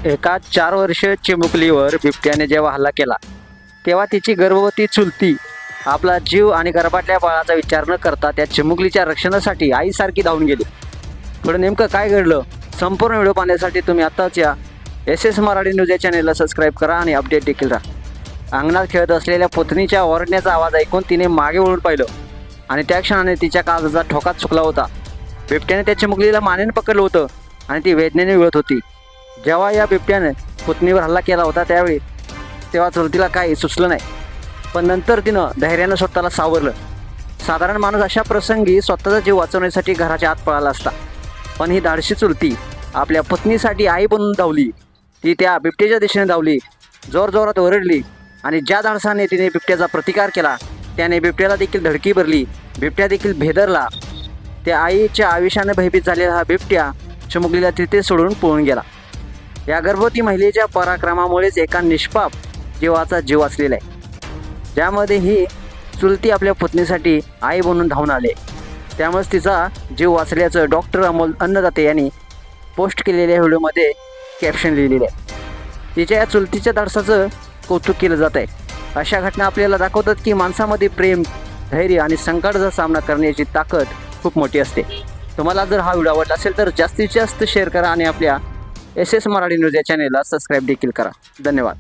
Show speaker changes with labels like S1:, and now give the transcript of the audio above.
S1: एका 4 वर्षीय चिमुकलीवर बिबट्याने जेव्हा हल्ला केला तेव्हा तिची गर्भवती चुलती आपला जीव आणि गर्भातल्या बाळाचा विचार न करता त्या चिमुकलीच्या रक्षणासाठी आईसारखी धावून गेली. पुढे नेमकं काय घडलं संपूर्ण व्हिडिओ पाहण्यासाठी तुम्ही आत्ताच या SS मराठी न्यूज या चॅनेलला सबस्क्राईब करा आणि अपडेट देखील राहा. अंगणात खेळत असलेल्या पुतणीच्या ओरडण्याचा आवाज ऐकून तिने मागे वळून पाहिलं आणि त्या क्षणाने तिच्या काळजाचा ठोका चुकला होता. बिबट्याने त्या चिमुकलीला मानेने पकडलं होतं आणि ती वेदनेने विळत होती. जेव्हा या बिबट्याने पुतणीवर हल्ला केला होता तेव्हा चुलतीला काही सुचलं नाही, पण नंतर तिनं धैर्यानं स्वतःला सावरलं. साधारण माणूस अशा प्रसंगी स्वतःचा जीव वाचवण्यासाठी घराच्या आत पळाला असता, पण ही धाडशी चुलती आपल्या पत्नीसाठी आई बनून धावली. ती त्या बिबट्याच्या दिशेने धावली, जोरजोरात ओरडली आणि ज्या धाडसाने तिने बिबट्याचा प्रतिकार केला त्याने बिबट्याला देखील धडकी भरली. बिबट्या देखील भेदरला. त्या आईच्या आयुष्याने भयभीत झालेला हा बिबट्या चिमुकलीला तिथे सोडून पळून गेला. या गर्भवती महिलेच्या पराक्रमामुळेच एका निष्पाप जीवाचा जीव वाचलेला आहे, ज्यामध्ये ही चुलती आपल्या पत्नीसाठी आई बनून धावून आले. त्यामुळेच तिचा जीव वाचल्याचं डॉक्टर अमोल अन्नदाते यांनी पोस्ट केलेल्या व्हिडिओमध्ये कॅप्शन लिहिलेलं आहे. तिच्या या चुलतीच्या धाडसाचं कौतुक केलं जात आहे. अशा घटना आपल्याला दाखवतात की माणसामध्ये प्रेम, धैर्य आणि संकटाचा सामना करण्याची ताकद खूप मोठी असते. तुम्हाला जर हा व्हिडिओ आवडला असेल तर जास्तीत जास्त शेअर करा आणि आपल्या SS मराठी न्यूज या चॅनेलला सबस्क्राईब देखील करा. धन्यवाद.